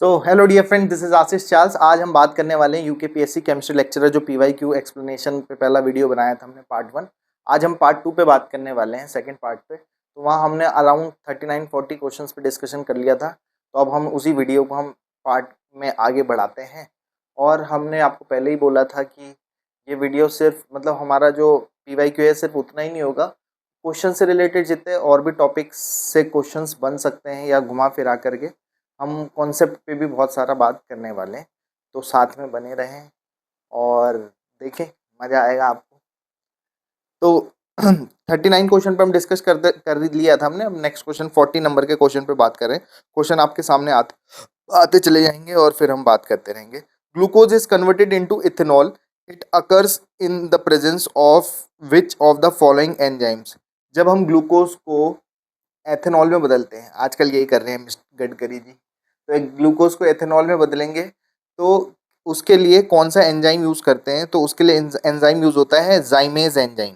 So hello dear friend, this is Ashish Charles. आज हम बात करने वाले हैं यूकेपीएससी केमिस्ट्री लेक्चरर जो पीवाईक्यू एक्सप्लेनेशन पे पहला वीडियो बनाया था हमने पार्ट 1। आज हम पार्ट 2 पे बात करने वाले हैं, सेकंड पार्ट पे। तो वहाँ हमने अराउंड 39-40 क्वेश्चंस पे डिस्कशन कर लिया था। तो अब हम उसी वीडियो को हम पार्ट में आगे बढ़ाते हैं। और हमने आपको पहले ही बोला था कि ये वीडियो सिर्फ मतलब हमारा जो पीवाईक्यू है सिर्फ उतना ही नहीं होगा, क्वेश्चन से रिलेटेड जितने और भी टॉपिक्स से क्वेश्चंस बन सकते हैं या घुमा फिरा करके हम कॉन्सेप्ट पे भी बहुत सारा बात करने वाले हैं। तो साथ में बने रहें और देखें, मज़ा आएगा आपको। तो 39 क्वेश्चन पे हम डिस्कस कर लिया था हमने। अब नेक्स्ट क्वेश्चन 40 नंबर के क्वेश्चन पे बात करें। क्वेश्चन आपके सामने आते चले जाएंगे और फिर हम बात करते रहेंगे। Glucose is converted into ethanol, it occurs in the presence of which of the following enzymes. जब हम ग्लूकोज को एथेनॉल में बदलते हैं, आजकल यही कर रहे हैं मिस्टर गडकरी जी, तो एक ग्लूकोज को एथेनॉल में बदलेंगे तो उसके लिए कौन सा एंजाइम यूज़ करते हैं? तो उसके लिए एंजाइम यूज़ होता है जाइमेज एंजाइम।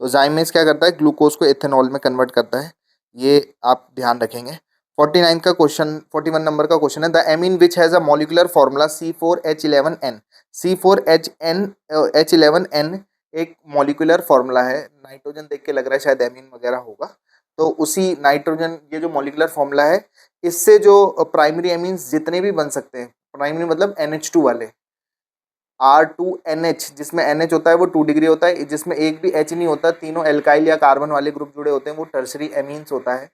तो जाइमेज क्या करता है? ग्लूकोज को एथेनॉल में कन्वर्ट करता है। ये आप ध्यान रखेंगे। 49 का क्वेश्चन, 41 नंबर का क्वेश्चन है, the amine which has a molecular formula C4H11N। C4H11N एक मॉलिकुलर फार्मूला है। नाइट्रोजन देख के लग रहा है शायद एमीन वगैरह होगा। तो उसी नाइट्रोजन, ये जो मॉलिकुलर फार्मूला है, इससे जो प्राइमरी एमीन्स जितने भी बन सकते हैं, प्राइमरी मतलब NH2 वाले, R2NH, जिसमें NH होता है वो 2 डिग्री होता है, जिसमें एक भी H नहीं होता, तीनों एल्काइल या कार्बन वाले ग्रुप जुड़े होते हैं, वो टर्सरी एमीन्स होता है।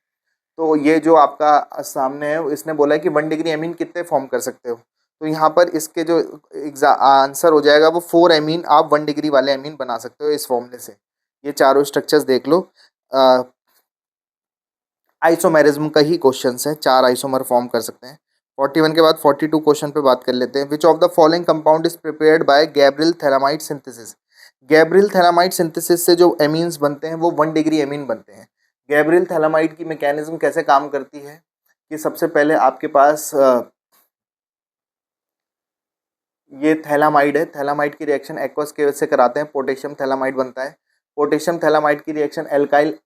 तो ये जो आपका सामने है इसने बोला है कि 1 डिग्री एमीन कितने फॉर्म कर सकते हो। तो यहाँ पर इसके जो आंसर हो जाएगा वो 4 एमीन, आप 1 डिग्री वाले एमीन बना सकते हो इस फॉर्मूले से। ये चारों स्ट्रक्चर्स देख लो। आइसोमेरिज्म का ही क्वेश्चन है, 4 आइसोमर फॉर्म कर सकते हैं। 41 के बाद 42 क्वेश्चन पे बात कर लेते हैं। विच of the following compound is prepared by Gabriel phthalimide synthesis. Gabriel phthalimide synthesis से जो एमीन्स बनते हैं वो 1 डिग्री एमीन बनते हैं। गैब्रियल थैलामाइड की मैकेनिज्म कैसे काम करती है कि सबसे पहले आपके पास ये थैलामाइड है। थैलामाइड की रिएक्शन एक्वस के से कराते हैं, पोटेशियम थैलामाइड बनता है। पोटेशियम थैलामाइड की रिएक्शन एल्काइल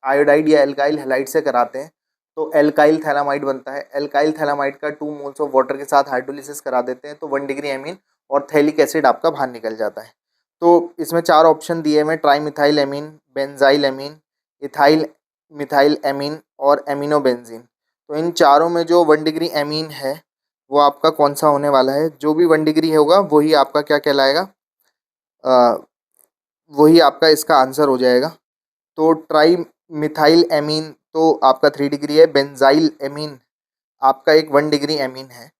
आयोडाइड या एल्काइल हैलाइड से कराते हैं, तो एल्काइल थैलामाइड बनता है। एल्काइल थैलामाइड का 2 मोल्स ऑफ वाटर के साथ हाइड्रोलिसिस करा देते हैं, तो 1 डिग्री एमीन और थैलिक एसिड आपका बाहर निकल जाता है। तो इसमें 4 ऑप्शन दिए हुए, tri methyl amine, benzyl amine, ethyl methyl amine और एमिनोबेंजीन। तो इन चारों में जो 1 डिग्री एमीन है वो आपका कौन सा होने वाला है? जो भी 1 डिग्री होगा वही आपका क्या कहलाएगा? वही आपका इसका आंसर हो जाएगा। तो ट्राई मिथाइल एमीन तो आपका 3 डिग्री है, बेंजाइल एमीन आपका एक 1 डिग्री एमीन है,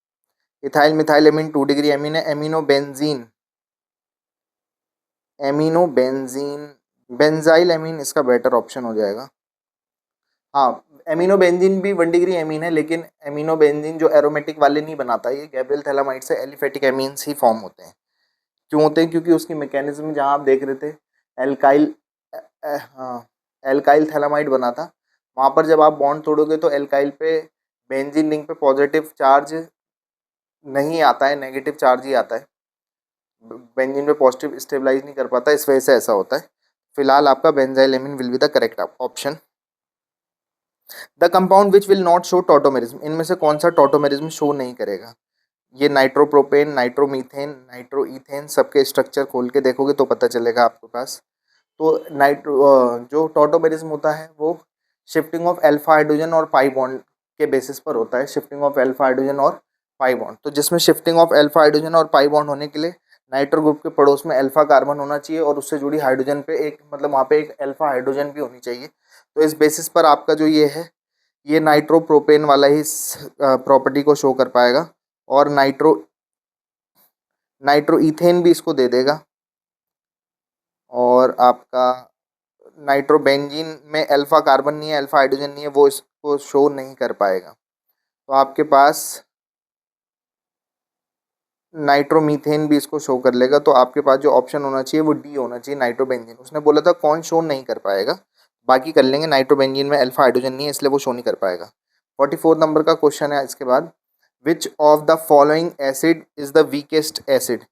ethyl methyl amine 2 degree amine है, एमिनोबेंजीन बेंजाइल एमीन इसका बेटर ऑप्शन हो जाएगा। हाँ, एमिनोबेंजीन भी 1 डिग्री एमीन है, लेकिन एमिनोबेंजीन जो एरोमेटिक वाले नहीं बनाता, ये गैब्रियल थैलामाइड से एलिफेटिक एमीन्स ही फॉर्म होते हैं। क्यों होते हैं? क्योंकि उसकी मैकेनिज्म जहाँ आप देख रहे थे एल्काइल, हाँ, एल्काइल थैलामाइड बना था, वहाँ पर जब आप बॉन्ड तोड़ोगे तो एल्काइल पे बेंजीन रिंग पे पॉजिटिव चार्ज नहीं आता है, नेगेटिव चार्ज ही आता है। बेंजीन पे पॉजिटिव स्टेबलाइज नहीं कर पाता, इस वजह से ऐसा होता है। फिलहाल आपका benzyl amine will be the correct option. The compound which will not show tautomerism, इनमें से कौन सा टॉटोमेरिज्म शो नहीं करेगा? ये नाइट्रोप्रोपेन, नाइट्रोमीथेन, नाइट्रोईथेन, सबके स्ट्रक्चर खोल के देखोगे तो पता चलेगा आपके पास। तो जो टॉटोमेरिज्म होता है वो शिफ्टिंग ऑफ अल्फा हाइड्रोजन और पाई बॉन्ड के बेसिस पर होता है, शिफ्टिंग ऑफ अल्फा हाइड्रोजन और पाई बॉन्ड। तो जिसमें शिफ्टिंग ऑफ अल्फा हाइड्रोजन और पाई बॉन्ड होने के लिए नाइट्रो ग्रुप के पड़ोस में अल्फा कार्बन होना चाहिए और उससे जुड़ी हाइड्रोजन पे एक मतलब वहाँ पे एक अल्फा हाइड्रोजन भी होनी चाहिए। तो इस बेसिस पर आपका जो ये है, ये नाइट्रोप्रोपेन वाला ही प्रॉपर्टी को शो कर पाएगा और नाइट्रोईथेन भी इसको दे देगा। और आपका नाइट्रोबेंजीन में अल्फा कार्बन नहीं है, अल्फा हाइड्रोजन नहीं है, वो इसको शो नहीं कर पाएगा। तो आपके पास नाइट्रोमीथेन भी इसको शो कर लेगा। तो आपके पास जो ऑप्शन होना चाहिए वो डी होना चाहिए, नाइट्रोबेंजीन। उसने बोला था कौन शो नहीं कर पाएगा, बाकी कर लेंगे। नाइट्रोबेंजीन में अल्फा हाइड्रोजन नहीं है इसलिए वो शो नहीं कर पाएगा। 44 नंबर का क्वेश्चन है इसके बाद, विच of the following acid is the weakest acid.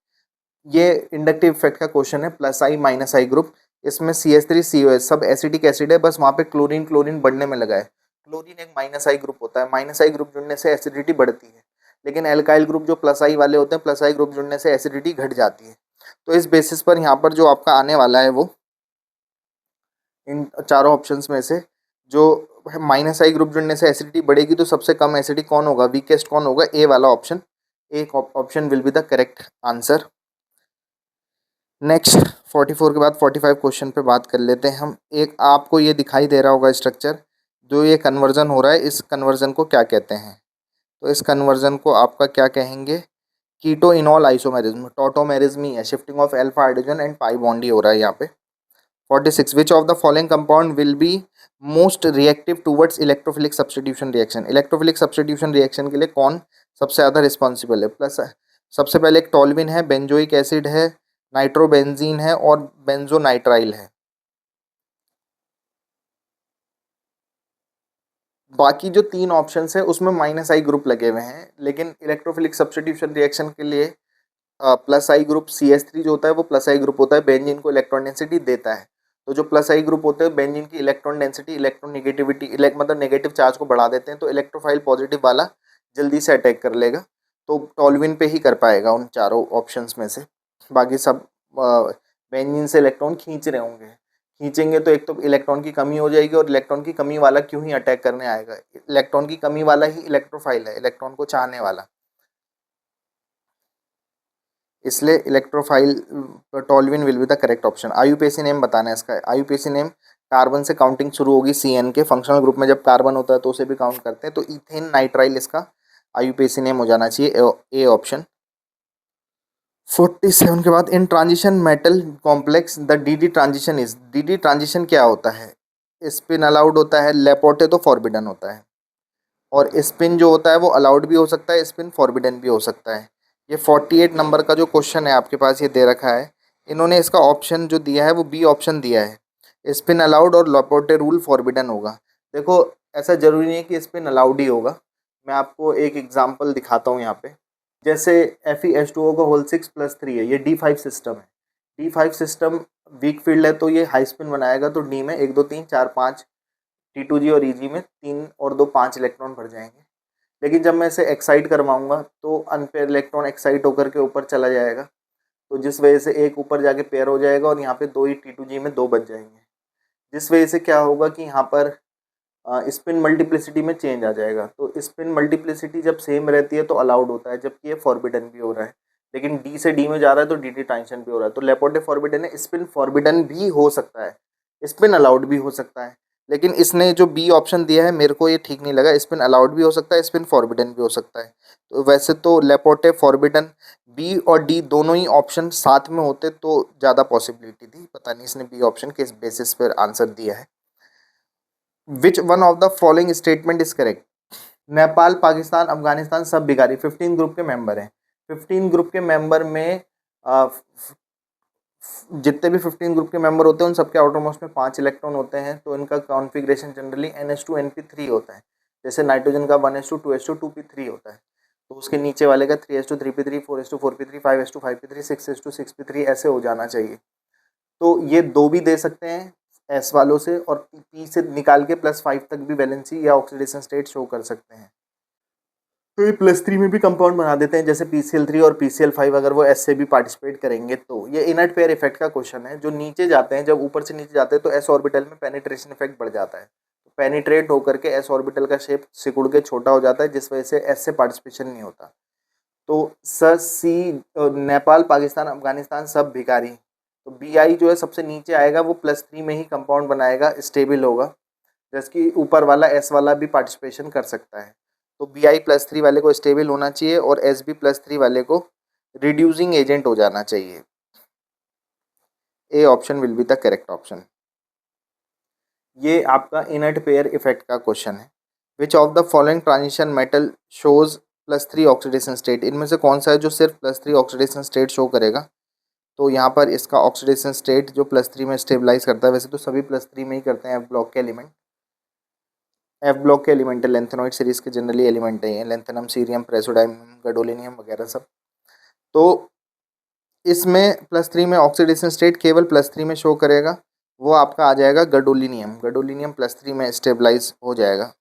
ये इंडक्टिव इफेक्ट का क्वेश्चन है, +I - I ग्रुप। इसमें CH3COH सब एसिडिक एसिड है, बस वहाँ पे क्लोरीन बढ़ने में लगा है। क्लोरीन एक -I ग्रुप होता है, -I ग्रुप जुड़ने से एसिडिटी बढ़ती है, लेकिन एल्काइल ग्रुप जो प्लस आई वाले होते हैं, प्लस आई ग्रुप जुड़ने से एसिडिटी घट जाती है। तो इस बेसिस पर यहाँ पर जो आपका आने वाला है वो इन चारों ऑप्शंस में से जो माइनस आई ग्रुप जुड़ने से एसिडिटी बढ़ेगी, तो सबसे कम एसिडिक कौन होगा, वीकेस्ट कौन होगा, ए वाला ऑप्शन, एक option will be the correct answer. Next 44 के बाद 45 क्वेश्चन पे बात कर लेते हैं हम। एक आपको ये दिखाई दे रहा होगा स्ट्रक्चर, जो ये कन्वर्जन हो रहा है, इस कन्वर्जन को क्या कहते हैं? तो इस कन्वर्जन को आपका क्या कहेंगे, कीटो इनॉल आइसोमेरिज्म, टॉटोमेरिज्म ही है, shifting of alpha hydrogen and pi bond ही हो रहा है यहाँ पे। 46 which of the following compound will be most reactive towards electrophilic substitution reaction, electrophilic substitution reaction के लिए कौन सबसे ज़्यादा रिस्पॉन्सिबल है? प्लस सबसे पहले एक टॉल्विन है, बेंजोइक एसिड है, नाइट्रोबेंजीन है और बेंजोनाइट्राइल है। बाकी जो तीन ऑप्शंस है उसमें माइनस आई ग्रुप लगे हुए हैं, लेकिन इलेक्ट्रोफिलिक सब्स्टिट्यूशन रिएक्शन के लिए प्लस आई ग्रुप CH3 जो होता है वो प्लस आई ग्रुप होता है, बेंजीन को इलेक्ट्रॉन डेंसिटी देता है। तो जो प्लस आई ग्रुप होते हैं बेंजीन की इलेक्ट्रॉन डेंसिटी, इलेक्ट्रॉन नेगेटिविटी मतलब नेगेटिव चार्ज को बढ़ा देते हैं, तो इलेक्ट्रोफाइल पॉजिटिव वाला जल्दी से अटैक कर लेगा, तो टॉल्विन पे ही कर पाएगा उन चारों ऑप्शंस में से। बाकी सब बेंजीन से इलेक्ट्रॉन खींच रहे होंगे, खींचेंगे तो एक तो इलेक्ट्रॉन की कमी हो जाएगी, और इलेक्ट्रॉन की कमी वाला क्यों ही अटैक करने आएगा, इलेक्ट्रॉन की कमी वाला ही इलेक्ट्रोफाइल है, इलेक्ट्रॉन को चाहने वाला, इसलिए electrophile toluene will be the correct option. IUPAC name बताना है इसका, आईयूपीएसी नेम कार्बन से काउंटिंग शुरू होगी, CN के फंक्शनल ग्रुप में जब कार्बन होता है तो उसे भी काउंट करते हैं, तो इथेन नाइट्राइल इसका आईयूपीएसी नेम हो जाना चाहिए, ए ऑप्शन। 47 के बाद इन transition metal complex the DD transition is, DD transition क्या होता है? स्पिन अलाउड होता है, लेपोर्टे तो फॉरबिडन होता है, और स्पिन जो होता है वो अलाउड भी हो सकता है, स्पिन फॉरबिडन भी हो सकता है। ये 48 नंबर का जो क्वेश्चन है आपके पास ये दे रखा है, इन्होंने इसका ऑप्शन जो दिया है वो बी ऑप्शन दिया है, स्पिन अलाउड और लेपोर्टे रूल फॉरबिडन होगा। देखो ऐसा ज़रूरी नहीं है कि स्पिन अलाउड ही होगा, मैं आपको एक एग्जांपल दिखाता हूँ यहाँ पे। जैसे FeH2O का होल 6+3 है, ये D5 सिस्टम है, D5 सिस्टम वीक फील्ड है, तो ये हाई स्पिन बनाएगा, तो D में 1 2 3 4 5 T2G और EG में 3 और 2 5 इलेक्ट्रॉन भर जाएंगे। लेकिन जब मैं इसे एक्साइट करवाऊंगा तो अनपेयर इलेक्ट्रॉन एक्साइट होकर के ऊपर चला जाएगा, तो जिस वजह से एक ऊपर जाके पेयर हो जाएगा और यहाँ पे 2 ही T2G में 2 बच जाएंगे, जिस वजह से क्या होगा कि यहाँ पर स्पिन मल्टीप्लिसिटी में चेंज आ जाएगा। तो स्पिन मल्टीप्लिसिटी जब सेम रहती है तो अलाउड होता है, जबकि ये फॉरबिडन भी हो रहा है, लेकिन D से D में जा रहा है तो DD ट्रांजिशन भी हो रहा है, तो लेपोर्टे फॉरबिडन है, स्पिन फॉरबिडन भी हो सकता है, स्पिन अलाउड भी हो सकता है, लेकिन इसने जो बी ऑप्शन दिया है मेरे को ये ठीक नहीं लगा, स्पिन अलाउड भी हो सकता है, स्पिन फॉरबिडन भी हो सकता है। तो वैसे तो लेपोर्टे फॉरबिडन बी और डी दोनों ही ऑप्शन साथ में होते तो ज़्यादा पॉसिबिलिटी थी, पता नहीं इसने बी ऑप्शन किस बेसिस पर आंसर दिया है। विच one of the following statement is correct? Nepal, Pakistan, Afghanistan सब भिखारी 15 ग्रुप के मेंबर हैं। 15 ग्रुप के मेंबर में जितने भी 15 ग्रुप के मेंबर होते हैं उन सबके आउटरमोस्ट में 5 इलेक्ट्रॉन होते हैं, तो इनका कॉन्फ़िगरेशन जनरली NH2 NP3 होता है। जैसे नाइट्रोजन का 1s2 2s2 2p3 होता है, तो उसके नीचे वाले का 3s2 3p3 4s2 4p3 5s2 5p3 6s2 6p3 ऐसे हो जाना चाहिए। तो ये 2 भी दे सकते हैं S वालों से, और P से निकाल के +5 तक भी वैलेंसी या ऑक्सीडेशन स्टेट शो कर सकते हैं। तो ये +3 में भी कंपाउंड बना देते हैं, जैसे PCl3 और PCl5 अगर वो S से भी पार्टिसिपेट करेंगे तो। ये इनर्ट पेयर इफेक्ट का क्वेश्चन है, जो नीचे जाते हैं, जब ऊपर से नीचे जाते हैं तो S ऑर्बिटल में पेनिट्रेशन इफेक्ट बढ़ जाता है, तो पेनिट्रेट होकर के S ऑर्बिटल का शेप सिकुड़ के छोटा हो जाता है, जिस वजह से S से पार्टिसिपेशन नहीं होता। तो सी नेपाल, पाकिस्तान, अफगानिस्तान सब भिखारी, तो BI जो है सबसे नीचे आएगा, वो +3 में ही कंपाउंड बनाएगा, स्टेबल होगा, जबकि ऊपर वाला S वाला भी पार्टिसिपेशन कर सकता है। तो BI +3 वाले को स्टेबल होना चाहिए और SB +3 वाले को रिड्यूसिंग एजेंट हो जाना चाहिए। ए option will be the correct option. ये आपका इनर्ट पेयर इफेक्ट का क्वेश्चन है। Which of the following transition metal shows +3 oxidation state? इनमें से कौन सा है जो सिर्फ +3 ऑक्सीडेशन स्टेट शो करेगा? तो यहाँ पर इसका ऑक्सीडेशन स्टेट जो +3 में स्टेबलाइज करता है, वैसे तो सभी +3 में ही करते हैं F ब्लॉक के एलिमेंट, F ब्लॉक के एलिमेंट है, लेंथेनॉइड सीरीज के जनरली एलिमेंट है, लेंथेनम, सीरियम, प्रेसोडाइनम, गैडोलिनियम वगैरह सब। तो इसमें +3 में ऑक्सीडेशन स्टेट केवल +3 में शो करेगा, वो आपका आ जाएगा गैडोलिनियम, गैडोलिनियम +3 में स्टेबलाइज हो जाएगा।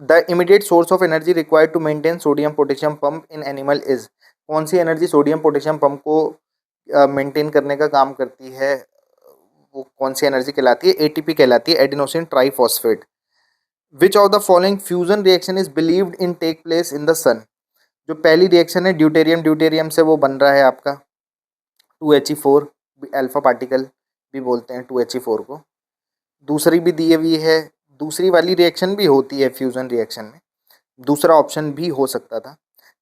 The immediate source of energy required to maintain sodium potassium pump in animal is, कौन सी एनर्जी सोडियम पोटेशियम पंप को मेंटेन करने का काम करती है, वो कौन सी एनर्जी कहलाती है, एटीपी कहलाती है, adenosine triphosphate. Which of the following fusion reaction is believed in take place in the sun, जो पहली रिएक्शन है ड्यूटेरियम, ड्यूटेरियम से वो बन रहा है आपका 2He4 अल्फा पार्टिकल भी बोलते हैं 2He4 को। दूसरी भी दी हुई है, दूसरी वाली रिएक्शन भी होती है फ्यूजन रिएक्शन में, दूसरा ऑप्शन भी हो सकता था।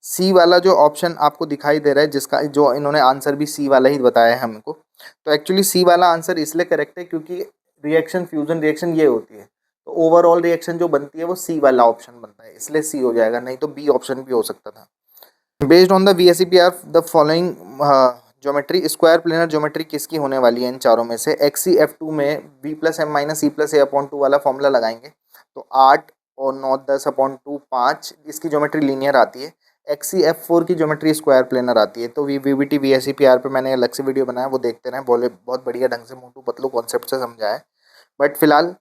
सी वाला जो ऑप्शन आपको दिखाई दे रहा है, जिसका जो इन्होंने आंसर भी सी वाला ही बताया है हमको, तो एक्चुअली सी वाला आंसर इसलिए करेक्ट है क्योंकि रिएक्शन फ्यूजन रिएक्शन ये होती है, तो ओवरऑल रिएक्शन जो बनती है वो सी वाला ऑप्शन बनता है, इसलिए सी हो जाएगा, नहीं तो बी ऑप्शन भी हो सकता था। Based on the VSEPR the following geometry, square planar geometry किसकी होने वाली है इन चारों में से। XCF2 में B+M-C+A/2 वाला फॉर्मूला लगाएंगे तो 8 और 9 10/2 5 इसकी ज्योमेट्री लीनियर आती है। XCF4 की ज्योमेट्री स्क्वायर प्लेनर आती है। तो VBT VSEPR पे मैंने अलग से वीडियो बनाया, वो देखते रहें, बोले बहुत बढ़िया ढंग से मोटू पतलू कॉन्सेप्ट से समझाया है। बट फिलहाल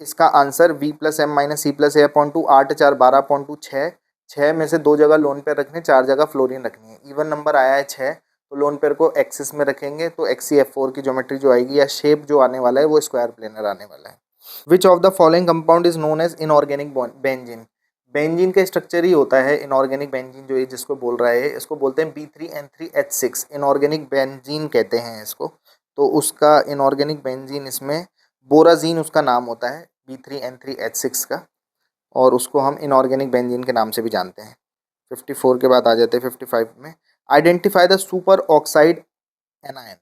इसका आंसर B+M-C+A/2 8 4 12/2 6, 6 में से 2 जगह लोन पेयर रखने, 4 जगह फ्लोरीन रखनी है। इवन नंबर आया है 6, तो लोन पेयर को एक्सिस में रखेंगे तो XCF4 की ज्योमेट्री जो आएगी या शेप जो आने वाला है वो स्क्वायर प्लेनर आने वाला है। Which of the following compound is known as inorganic benzene, benzene का स्ट्रक्चर ही होता है इनऑर्गेनिक बेंजीन, जो ये जिसको बोल रहा है इसको बोलते हैं B3N3H6, इनऑर्गेनिक बेंजीन कहते हैं इसको। तो उसका इनऑर्गेनिक बेंजीन इसमें बोराजीन उसका नाम होता है B3N3H6 का, और उसको हम इनऑर्गेनिक बेंजीन के नाम से भी जानते हैं। 54 के बाद आ जाते हैं 55 में। Identify the super oxide anion,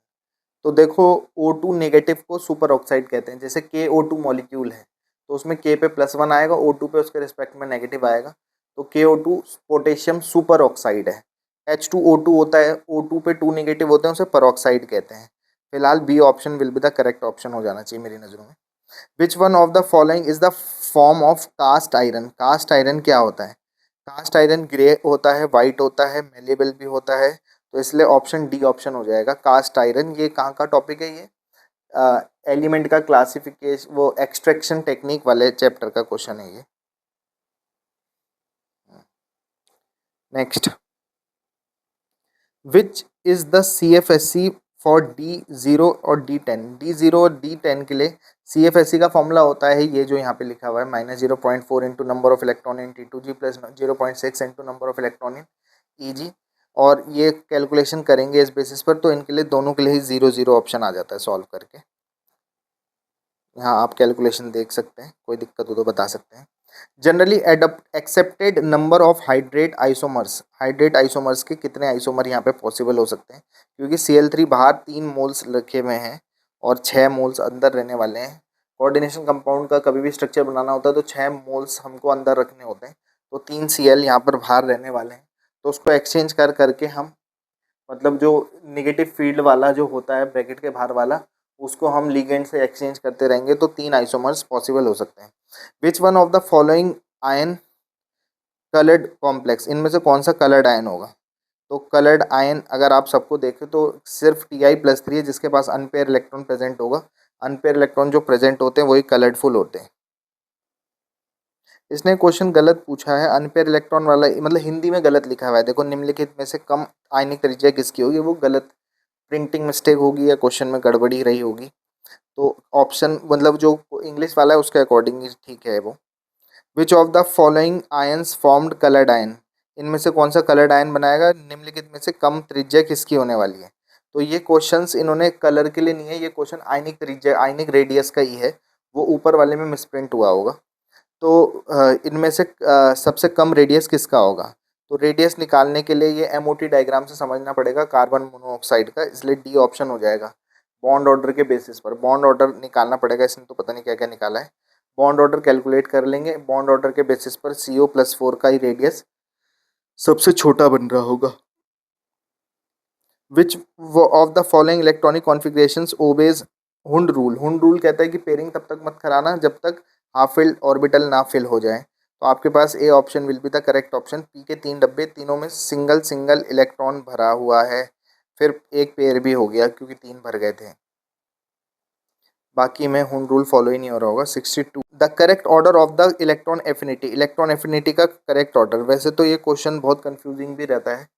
तो देखो O2 नेगेटिव को सुपर ऑक्साइड कहते हैं। जैसे KO2 मॉलिक्यूल है तो उसमें K पे +1 आएगा, O2 पे उसके रिस्पेक्ट में नेगेटिव आएगा, तो KO2 पोटेशियम सुपर ऑक्साइड है। H2O2 होता है, O2 पे 2 नेगेटिव होते हैं, उसे परऑक्साइड कहते हैं। फिलहाल B option will be the correct option हो जाना चाहिए मेरी नज़रों में। Which one of the following is the form of cast iron, cast iron क्या होता है। कास्ट आयरन ग्रे होता है, वाइट होता है, मेलेबल भी होता है, तो इसलिए ऑप्शन डी ऑप्शन हो जाएगा कास्ट आयरन। ये कहाँ का टॉपिक है, ये एलिमेंट का क्लासिफिकेशन, वो एक्सट्रैक्शन टेक्निक वाले चैप्टर का क्वेश्चन है ये। Next, which is the CFSC for D0 और D10, D0 और D10 के लिए CFSC का फॉर्मूला होता है ये जो यहाँ पे लिखा हुआ है -0.4 into number of electron in T2G plus 0.6 into number of electron in EG, और ये कैलकुलेशन करेंगे इस बेसिस पर, तो इनके लिए दोनों के लिए ही 0 0 ऑप्शन आ जाता है सॉल्व करके। यहाँ आप कैलकुलेशन देख सकते हैं, कोई दिक्कत हो तो बता सकते हैं। Generally accepted number of hydrate isomers, hydrate isomers के कितने आइसोमर यहाँ पे पॉसिबल हो सकते हैं, क्योंकि Cl3 बाहर 3 मोल्स रखे हुए हैं और 6 मोल्स अंदर रहने वाले हैं। कोऑर्डिनेशन कंपाउंड का कभी भी स्ट्रक्चर बनाना होता है तो 6 मोल्स हमको अंदर रखने होते हैं, तो 3 Cl यहाँ पर बाहर रहने वाले हैं, तो उसको एक्सचेंज कर करके हम, मतलब जो निगेटिव फील्ड वाला जो होता है ब्रैकेट के बाहर वाला, उसको हम लिगेंड से एक्सचेंज करते रहेंगे, तो 3 आइसोमर्स पॉसिबल हो सकते हैं। विच one of the following ion coloured complex, इनमें से कौन सा कलर्ड आयन होगा। तो कलर्ड आयन अगर आप सबको देखें तो सिर्फ Ti+3 है जिसके पास अनपेयर इलेक्ट्रॉन प्रेजेंट होगा। अनपेयर इलेक्ट्रॉन जो प्रेजेंट होते हैं वही कलर्डफुल होते हैं। इसने क्वेश्चन गलत पूछा है, अनपेयर इलेक्ट्रॉन वाला, मतलब हिंदी में गलत लिखा हुआ है। देखो निम्नलिखित में से कम आयनिक त्रिज्या किसकी होगी, वो गलत प्रिंटिंग मिस्टेक होगी या क्वेश्चन में गड़बड़ी रही होगी। तो ऑप्शन मतलब जो इंग्लिश वाला है उसके अकॉर्डिंग ही ठीक है वो। विच of the following ions formed coloured ion, इनमें से कौन सा कलर्ड आयन बनाएगा, निम्नलिखित में से कम त्रिज्या किसकी होने वाली है। तो ये क्वेश्चंस इन्होंने कलर के लिए नहीं है, ये क्वेश्चन आयनिक त्रिज्या आयनिक रेडियस का ही है, वो ऊपर वाले में मिसप्रिंट हुआ होगा। तो इनमें से सबसे कम रेडियस किसका होगा, तो रेडियस निकालने के लिए ये MOT डायग्राम से समझना पड़ेगा कार्बन मोनोऑक्साइड का, इसलिए डी ऑप्शन हो जाएगा। बॉन्ड ऑर्डर के बेसिस पर बॉन्ड ऑर्डर निकालना पड़ेगा, इसने तो पता नहीं क्या क्या निकाला है। बॉन्ड ऑर्डर कैलकुलेट कर लेंगे, बॉन्ड ऑर्डर के बेसिस पर CO+4 का ही रेडियस सबसे छोटा बन रहा होगा। Which of the following electronic configurations obeys Hund rule, Hund rule कहता है कि पेयरिंग तब तक मत कराना जब तक हाफ फिल्ड ऑर्बिटल ना फिल हो जाए। तो आपके पास A option will be the correct option. P के 3 डब्बे, तीनों में सिंगल सिंगल इलेक्ट्रॉन भरा हुआ है, फिर एक पेयर भी हो गया क्योंकि 3 भर गए थे। बाकी में हुन रूल फॉलो ही नहीं हो रहा होगा। 62 the correct order of the electron affinity, electron affinity का करेक्ट ऑर्डर। वैसे तो ये क्वेश्चन बहुत कंफ्यूजिंग भी रहता है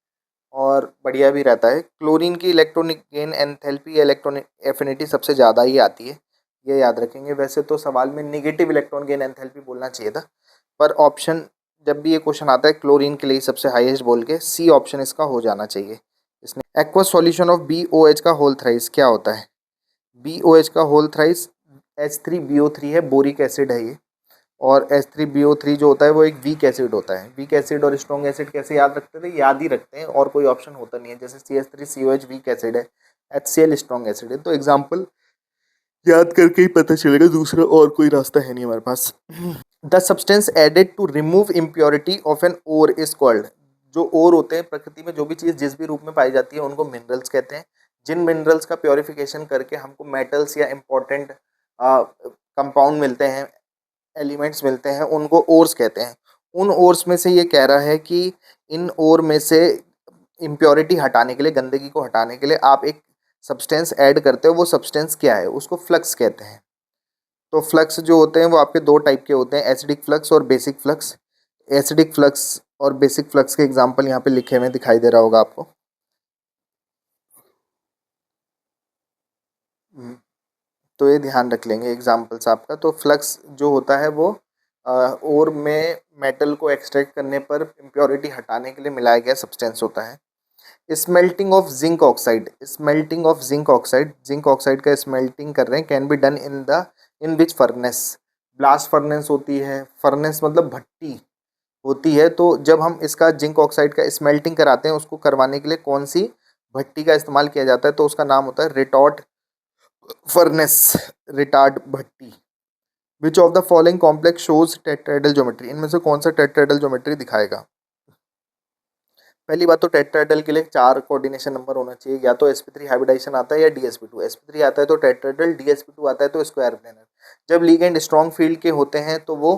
और बढ़िया भी रहता है। क्लोरीन की इलेक्ट्रॉनिक गेन एंथैल्पी या इलेक्ट्रॉनिक एफिनिटी सबसे ज़्यादा ही आती है, ये याद रखेंगे। वैसे तो सवाल में नेगेटिव इलेक्ट्रॉन गेन एंथैल्पी बोलना चाहिए था, पर ऑप्शन जब भी ये क्वेश्चन आता है क्लोरीन के लिए सबसे हाईएस्ट बोल के सी ऑप्शन इसका हो जाना चाहिए। इसने एक्वस सॉल्यूशन ऑफ BOH का होल थ्राइस क्या होता है? BOH का होल थ्राइस H3BO3 है, बोरिक एसिड है ये। और H3BO3 जो होता है वो एक वीक एसिड होता है। वीक एसिड और स्ट्रॉन्ग एसिड कैसे याद रखते थे? याद ही रखते हैं और कोई ऑप्शन होता नहीं है। जैसे CH3COH वीक एसिड है, HCl स्ट्रॉन्ग एसिड है। तो एग्जाम्पल याद करके ही पता चलेगा, दूसरा और कोई रास्ता है नहीं हमारे पास। The substance added to remove impurity of an ore is called. जो ओर होते हैं प्रकृति में, जो भी चीज़ जिस भी रूप में पाई जाती है उनको मिनरल्स कहते हैं। जिन मिनरल्स का प्योरिफिकेशन करके हमको मेटल्स या इम्पोर्टेंट कंपाउंड मिलते हैं, एलिमेंट्स मिलते हैं, उनको ओर्स कहते हैं। उन ओर्स में से ये कह रहा है कि इन ओर में से इम्प्योरिटी हटाने के लिए, गंदगी को हटाने के लिए आप एक सब्सटेंस ऐड करते हो। वो सब्सटेंस क्या है? उसको फ्लक्स कहते हैं। तो फ्लक्स जो होते हैं वो आपके दो टाइप के होते हैं, एसिडिक फ्लक्स और बेसिक फ्लक्स। एसिडिक फ्लक्स और बेसिक फ्लक्स के एग्जांपल यहाँ पे लिखे हुए दिखाई दे रहा होगा आपको। तो ये ध्यान रख लेंगे एग्जांपल्स आपका। तो फ्लक्स जो होता है वो और में मेटल को एक्सट्रैक्ट करने पर इम्प्योरिटी हटाने के लिए मिलाया गया सब्सटेंस होता है। Smelting of zinc oxide, smelting of zinc oxide, zinc oxide का स्मेल्टिंग कर रहे हैं, can be done in which furnace? Blast furnace होती है। फर्नेस मतलब भट्टी होती है। तो जब हम इसका जिंक ऑक्साइड का स्मेल्टिंग कराते हैं, उसको करवाने के लिए कौन सी भट्टी का इस्तेमाल किया जाता है? तो उसका नाम होता है retort furnace, retard Bhatti. Which of the following complex shows tetrahedral geometry? इनमें से कौन सा टेट्राहेड्रल ज्योमेट्री दिखाएगा? पहली बात तो टेट्राहेड्रल के लिए 4 कोऑर्डिनेशन नंबर होना चाहिए। या तो sp3 हाइब्रिडाइजेशन आता है या DsP2। sp3 आता है तो टेट्राहेड्रल, DsP2 आता है तो स्क्वायर प्लेनर। जब लिगेंड स्ट्रॉन्ग फील्ड के होते हैं तो वो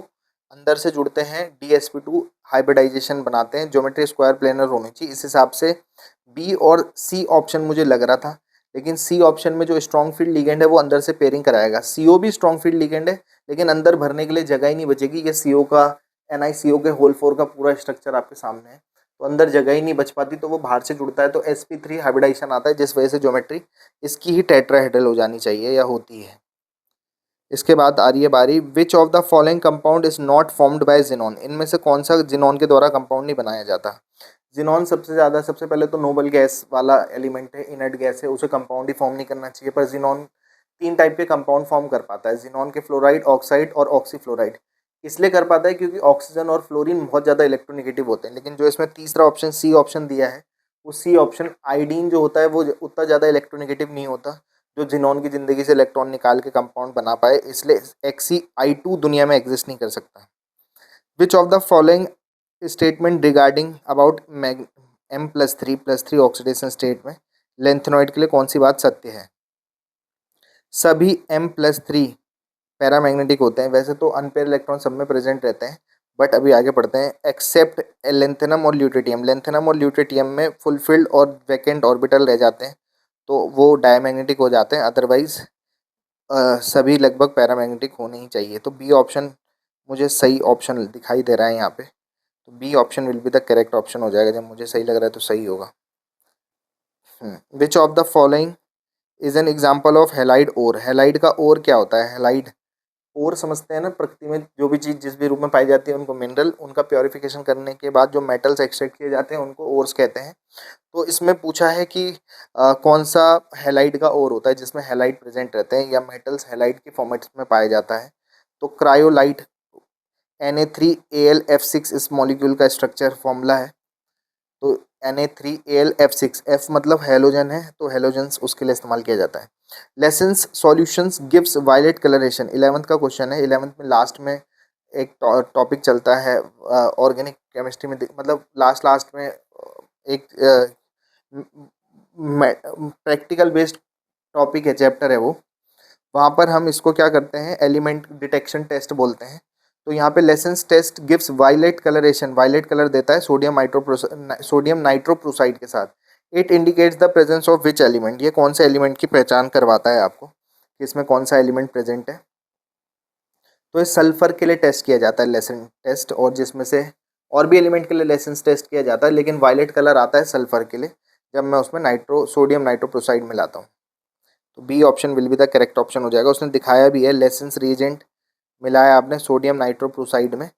अंदर से जुड़ते हैं, DsP2 हाइब्रिडाइजेशन बनाते हैं, ज्योमेट्री स्क्वायर प्लेनर होनी चाहिए। इस हिसाब से B और C ऑप्शन मुझे लग रहा था, लेकिन C ऑप्शन में जो स्ट्रॉन्ग फील्ड लिगेंड है वो अंदर से पेयरिंग कराएगा। CO भी स्ट्रॉन्ग फील्ड लिगेंड है, लेकिन अंदर भरने के लिए जगह ही नहीं बचेगी। ये CO का, NiCO के होल 4 का पूरा स्ट्रक्चर आपके सामने है, तो अंदर जगह ही नहीं बच पाती, तो वो बाहर से जुड़ता है। तो sp3 हाइब्रिडाइजेशन आता है, जिस वजह से ज्योमेट्री इसकी ही टेट्राहेड्रल हो जानी चाहिए या होती है। इसके बाद आ रही है बारी, विच of the following compound is not formed by xenon? इनमें से कौन सा जिनॉन के द्वारा कंपाउंड नहीं बनाया जाता? जिनॉन सबसे पहले तो नोबल गैस वाला एलिमेंट है, इनर्ट गैस है, उसे कंपाउंड ही फॉर्म नहीं करना चाहिए। पर जिनॉन 3 टाइप के कंपाउंड फॉर्म कर पाता है। जिनॉन के फ्लोराइड, ऑक्साइड और ऑक्सीफ्लोराइड। इसलिए कर पाता है क्योंकि ऑक्सीजन और फ्लोरीन बहुत ज़्यादा इलेक्ट्रोनेगेटिव होते हैं। लेकिन जो इसमें तीसरा ऑप्शन C ऑप्शन दिया है, वो C ऑप्शन आयोडीन जो होता है वो उतना ज़्यादा इलेक्ट्रोनेगेटिव नहीं होता जो जिनॉन की ज़िंदगी से इलेक्ट्रॉन निकाल के कंपाउंड बना पाए, इसलिए XeI2 दुनिया में एग्जिस्ट नहीं कर सकता। विच of the following statement regarding about M+3 oxidation state में लेंथेनॉइड के लिए कौन सी बात सत्य है? सभी M+3 पैरामैग्नेटिक होते हैं। वैसे तो अनपेयर इलेक्ट्रॉन सब में प्रेजेंट रहते हैं, बट अभी आगे पढ़ते हैं। एक्सेप्ट लेंथेनम और ल्यूटेटियम, लेंथेनम और ल्यूटेटियम में फुलफिल्ड और वैकेंट ऑर्बिटल रह जाते हैं, तो वो डायमैग्नेटिक हो जाते हैं। अदरवाइज सभी लगभग पैरामैग्नेटिक होने ही चाहिए। तो बी ऑप्शन मुझे सही ऑप्शन दिखाई दे रहा है यहाँ पे, तो B option will be the correct option हो जाएगा। जब मुझे सही लग रहा है तो सही होगा। Which of the following is an example of halide ore? Halide का ओर क्या होता है? हेलाइड ओर समझते हैं ना, प्रकृति में जो भी चीज़ जिस भी रूप में पाई जाती है उनको मिनरल, उनका प्योरिफिकेशन करने के बाद जो मेटल्स एक्सट्रैक्ट किए जाते हैं उनको ओर्स कहते हैं। तो इसमें पूछा है कि कौन सा हेलाइड का ओर होता है जिसमें हेलाइड प्रेजेंट रहते हैं या मेटल्स हेलाइड के फॉर्मेट्स में पाया जाता है? तो क्रायोलाइट Na3Al(F6) इस मॉलिक्यूल का स्ट्रक्चर फॉर्मूला है। तो Na3Al(F6), F मतलब हेलोजन है, तो हेलोजन्स उसके लिए इस्तेमाल किया जाता है। Lassaigne's solutions gives violet coloration, 11th का क्वेश्चन है। 11th में लास्ट में एक टॉपिक चलता है ऑर्गेनिक केमिस्ट्री में, मतलब लास्ट में एक प्रैक्टिकल बेस्ड टॉपिक है, चैप्टर है वो। वहाँ पर हम इसको क्या करते हैं, एलिमेंट डिटेक्शन टेस्ट बोलते हैं। तो यहाँ पे Lassaigne's test gives violet coloration, violet colour देता है सोडियम नाइट्रोप्रोसाइड के साथ। It indicates the presence of which element? ये कौन से एलिमेंट की पहचान करवाता है आपको? कि इसमें कौन सा एलिमेंट प्रेजेंट है। तो ये सल्फर के लिए टेस्ट किया जाता है लेसन टेस्ट, और जिसमें से और भी एलिमेंट के लिए लेसन टेस्ट किया जाता है, लेकिन वायलेट कलर आता है सल्फर के लिए जब मैं उसमें सोडियम नाइट्रोप्रोसाइड मिलाता हूँ। तो B option will be the correct option हो जाएगा। उसने दिखाया भी है, लेसेंस रीजेंट मिलाया आपने सोडियम नाइट्रोप्रोसाइड में,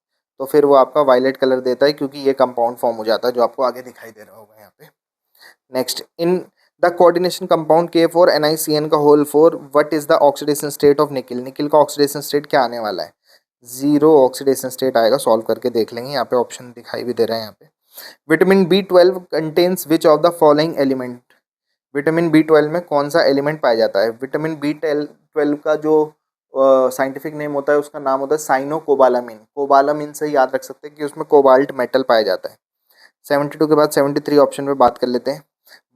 तो फिर वो आपका वायलेट कलर देता है, क्योंकि ये कंपाउंड फॉर्म हो जाता है जो आपको आगे दिखाई दे रहा होगा यहाँ पे। Next, in the coordination compound K4NiCN का whole 4 what is the oxidation state of nickel. Nickel का ऑक्सीडेशन स्टेट क्या आने वाला है? 0 ऑक्सीडेशन स्टेट आएगा। सॉल्व करके देख लेंगे, यहाँ पे ऑप्शन दिखाई भी दे रहे हैं यहाँ पे। Vitamin B12 contains which of the following element. Vitamin B12 में कौन सा एलिमेंट पाया जाता है? विटामिन B12 का जो साइंटिफिक नेम होता है उसका नाम होता है साइनोकोबालामिन। कोबालामिन से याद रख सकते हैं कि उसमें कोबाल्ट मेटल पाया जाता है। 72 के बाद 73 ऑप्शन पे बात कर लेते हैं।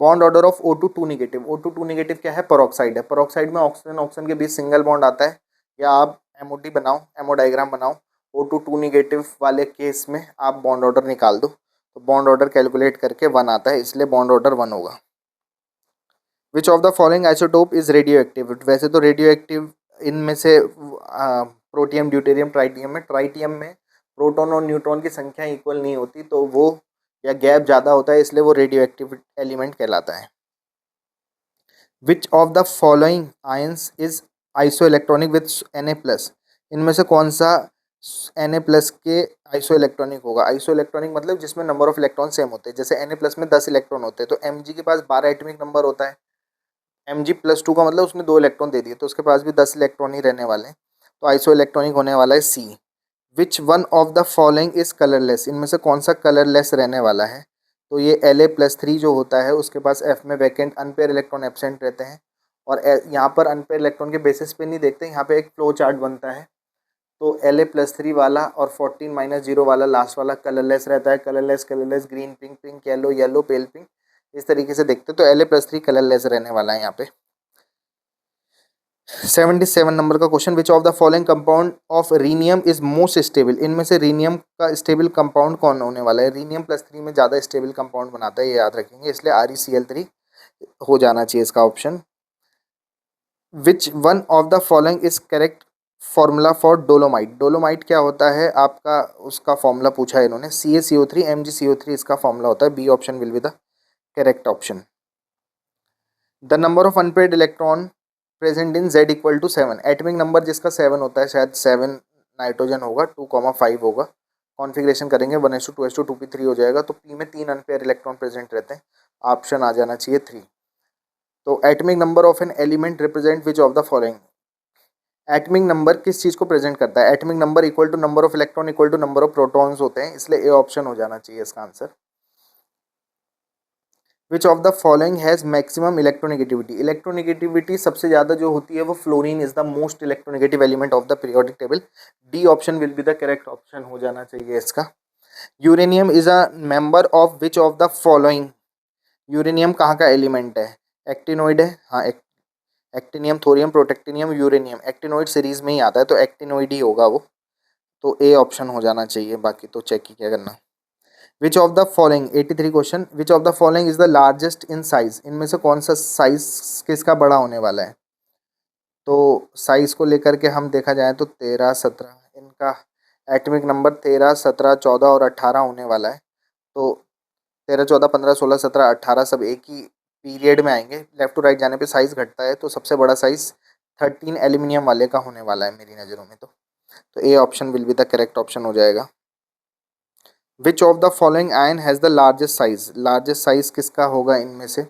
Bond order of O2 negative. O2 negative क्या है? पेरोक्साइड है। पेरोक्साइड में ऑक्सीजन ऑक्सीजन के बीच सिंगल बॉन्ड आता है, या आप MOD बनाओ, एमो डायग्राम बनाओ। O2 नेगेटिव वाले केस में आप बॉन्ड ऑर्डर निकाल दो, तो बॉन्ड ऑर्डर कैलकुलेट करके 1 आता है, इसलिए बॉन्ड ऑर्डर 1 होगा। Which of the following isotope is radio active. वैसे तो रेडियो एक्टिव इनमें से प्रोटियम, ड्यूटेरियम, ट्राइटियम में प्रोटॉन और न्यूट्रॉन की संख्या इक्वल नहीं होती, तो वो या गैप ज़्यादा होता है, इसलिए वो रेडियो एक्टिव एलिमेंट कहलाता है। Which of the following ions is iso electronic with Na+। इनमें से कौन सा Na+ के आइसो इलेक्ट्रॉनिक होगा? आइसो इलेक्ट्रॉनिक मतलब जिसमें नंबर ऑफ इलेक्ट्रॉन सेम होते हैं। जैसे Na+ में 10 इलेक्ट्रॉन होते हैं, तो Mg के पास 12 एटॉमिक नंबर होता है। Mg+2 का मतलब उसमें 2 इलेक्ट्रॉन दे दिए, तो उसके पास भी 10 इलेक्ट्रॉन ही रहने वाले हैं, तो आइसो इलेक्ट्रॉनिक होने वाला है C। Which one of the following is colourless. इनमें से कौन सा कलरलेस रहने वाला है? तो ये La+3 जो होता है उसके पास F में वैकेंट अनपेयर इलेक्ट्रॉन एब्सेंट रहते हैं, और यहाँ पर अनपेयर इलेक्ट्रॉन के बेसिस पे नहीं देखते, यहाँ पे एक फ्लो चार्ट बनता है। तो La+3 वाला और 14-0 वाला लास्ट वाला कलरलेस रहता है। Colourless green, pink, pink yellow, yellow पेल पिंक, इस तरीके से देखते, तो La+3 कलरलेस रहने वाला है यहाँ पे। 77 नंबर का question, which of the following compound of rhenium is most stable. इनमें से रीनियम का स्टेबल कंपाउंड कौन होने वाला है? रीनियम+3 में ज़्यादा स्टेबल कंपाउंड बनाता है, ये याद रखेंगे, इसलिए ReCl3 हो जाना चाहिए इसका option. Which one of the following is correct formula for dolomite. Dolomite क्या होता है आपका? उसका फॉर्मूला पूछा है इन्होंने, CaCO3 MgCO3 इसका फॉर्मूला होता है। B option will be the correct option. The number of unpaired electron present in Z = 7। Atomic number जिसका 7 होता है, शायद 7 नाइट्रोजन होगा, 2,5 होगा। कॉन्फ़िगरेशन करेंगे 1:2:2 2p3 हो जाएगा, तो P में 3 अनपेयर इलेक्ट्रॉन प्रेजेंट रहते हैं, ऑप्शन आ जाना चाहिए 3। तो atomic number of an element represent which of the following. Atomic number किस चीज़ को प्रेजेंट करता है? Atomic number equal to number of electron equal to number of protons होते हैं, इसलिए ए ऑप्शन हो जाना चाहिए इसका answer. Which of the following has maximum electronegativity. Electronegativity सबसे ज़्यादा जो होती है वो fluorine is the most electronegative element of the periodic table. D option will be the correct option हो जाना चाहिए इसका। Uranium is a member of which of the following. Uranium कहाँ का एलिमेंट है? एक्टिनोइड है, हाँ। Actinium, thorium, protactinium, uranium actinoid series में ही आता है, तो एक्टिनोइड ही होगा वो, तो ए ऑप्शन हो जाना चाहिए, बाकी तो चेक ही क्या करना। विच of the following 83 question, which of the following is the largest in size. इनमें से कौन सा साइज किसका बड़ा होने वाला है? तो साइज को लेकर के हम देखा जाए तो 13, 17 इनका एटमिक नंबर 13, 17, 14 और 18 होने वाला है। तो 13, 14, 15, 16, 17, 18 सब एक ही पीरियड में आएंगे। लेफ्ट टू राइट जाने पे साइज घटता है, तो सबसे बड़ा साइज 13 एल्यूमिनियम वाले का होने वाला है मेरी नज़रों में। तो ए option will be the correct option हो जाएगा। विच of the following ion has the largest size. Largest size किसका होगा इनमें से?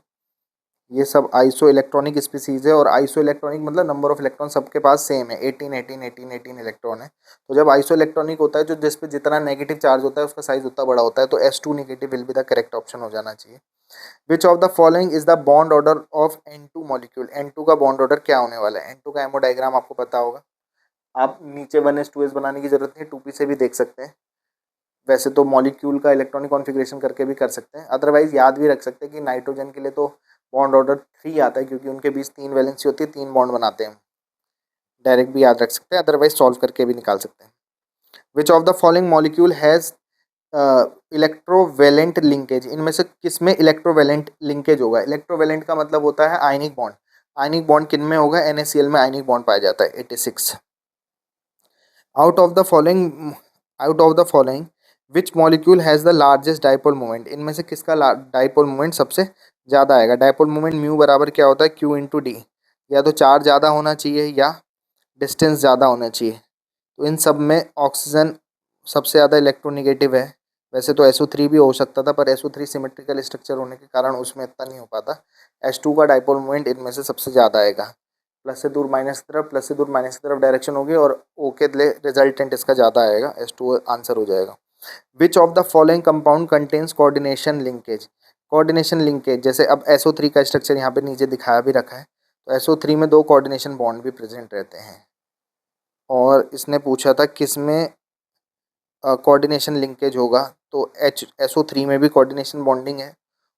ये सब आइसो इलेक्ट्रॉनिक स्पीसीज है, और आइसो इलेक्ट्रॉनिक मतलब नंबर ऑफ इलेक्ट्रॉन सबके पास सेम है, 18 18 18 18 इलेक्ट्रॉन है। तो जब आइसो इलेक्ट्रॉनिक होता है, जो जिस पे जितना नेगेटिव चार्ज होता है उसका साइज उतना बड़ा होता है, तो S2 negative will be the correct option हो जाना चाहिए। विच of the following is the bond order of N2 molecule. N2 का बॉन्ड ऑर्डर क्या होने वाला है? N2 का एमो डायग्राम आपको पता होगा, आप नीचे 1s2s बनाने की जरूरत नहीं, 2p से भी देख सकते हैं। वैसे तो मॉलिक्यूल का इलेक्ट्रॉनिक कॉन्फ़िगरेशन करके भी कर सकते हैं, अदरवाइज याद भी रख सकते हैं कि नाइट्रोजन के लिए तो बॉन्ड ऑर्डर 3 आता है, क्योंकि उनके बीच 3 वैलेंसी होती है, 3 बॉन्ड बनाते हैं। डायरेक्ट भी याद रख सकते हैं, अदरवाइज सॉल्व करके भी निकाल सकते हैं। विच of the following molecule has electrovalent linkage. इनमें से किस में इलेक्ट्रोवेलेंट लिंकेज होगा? इलेक्ट्रोवेलेंट का मतलब होता है आयनिक बॉन्ड। आयनिक बॉन्ड किन में होगा, NaCl में आयनिक बॉन्ड पाया जाता है। 86। Out of the following which molecule has the largest dipole moment, इनमें से किसका डाइपोल मोमेंट सबसे ज़्यादा आएगा। डाइपोल मोमेंट म्यू बराबर क्या होता है, Q इंटू डी। या तो चार्ज ज़्यादा होना चाहिए या डिस्टेंस ज़्यादा होना चाहिए। तो इन सब में ऑक्सीजन सबसे ज़्यादा इलेक्ट्रोनिगेटिव है। वैसे तो SO3 भी हो सकता था, पर SO3 सिमेट्रिकल स्ट्रक्चर होने के कारण उसमें इतना नहीं हो पाता। H2 का डाइपोल मोमेंट इनमें से सबसे ज़्यादा आएगा। प्लस से दूर माइनस की तरफ, प्लस से दूर माइनस की तरफ डायरेक्शन होगी और O के लिए रिजल्टेंट इसका ज़्यादा आएगा, H2 आंसर हो जाएगा। विच of the following compound contains coordination linkage. Coordination linkage जैसे अब SO3 का स्ट्रक्चर यहाँ पे नीचे दिखाया भी रखा है, तो SO3 में 2 कोऑर्डिनेशन बॉन्ड भी प्रेजेंट रहते हैं। और इसने पूछा था किस में कोऑर्डिनेशन लिंकेज होगा, तो SO3 में भी कोऑर्डिनेशन बॉन्डिंग है,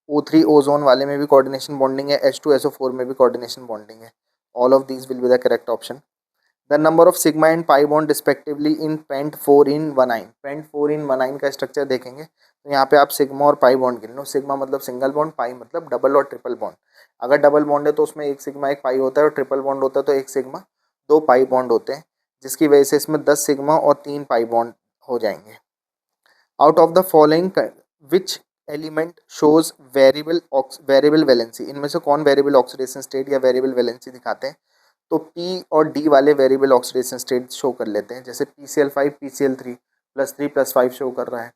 O3 ओजोन वाले में भी कोऑर्डिनेशन बॉन्डिंग है, H2SO4 में भी कोऑर्डिनेशन बॉन्डिंग है। All of these will be the correct option. The number of sigma and pi bond respectively in pent 4 ene 1 yne. Paint 4 ene 1 आइन का स्ट्रक्चर देखेंगे तो यहाँ पे आप सिग्मा और पाई बॉन्ड गिन लो। सिग्मा मतलब सिंगल बॉन्ड, पाई मतलब डबल और ट्रिपल बॉन्ड। अगर डबल बॉन्ड है तो उसमें एक सिग्मा एक पाई होता है, और ट्रिपल बॉन्ड होता है तो एक सिग्मा 2 पाई बॉन्ड होते हैं, जिसकी वजह से इसमें 10 सिग्मा और 3 पाई बॉन्ड हो जाएंगे। Out of the following which element shows variable valency, इनमें से कौन वेरिएबल ऑक्सीडेशन स्टेट या वेरिएबल वैलेंसी दिखाते हैं, तो P और D वाले वेरिएबल ऑक्सीडेशन स्टेट शो कर लेते हैं। जैसे PCl5 PCl3 +3 +5 शो कर रहा है।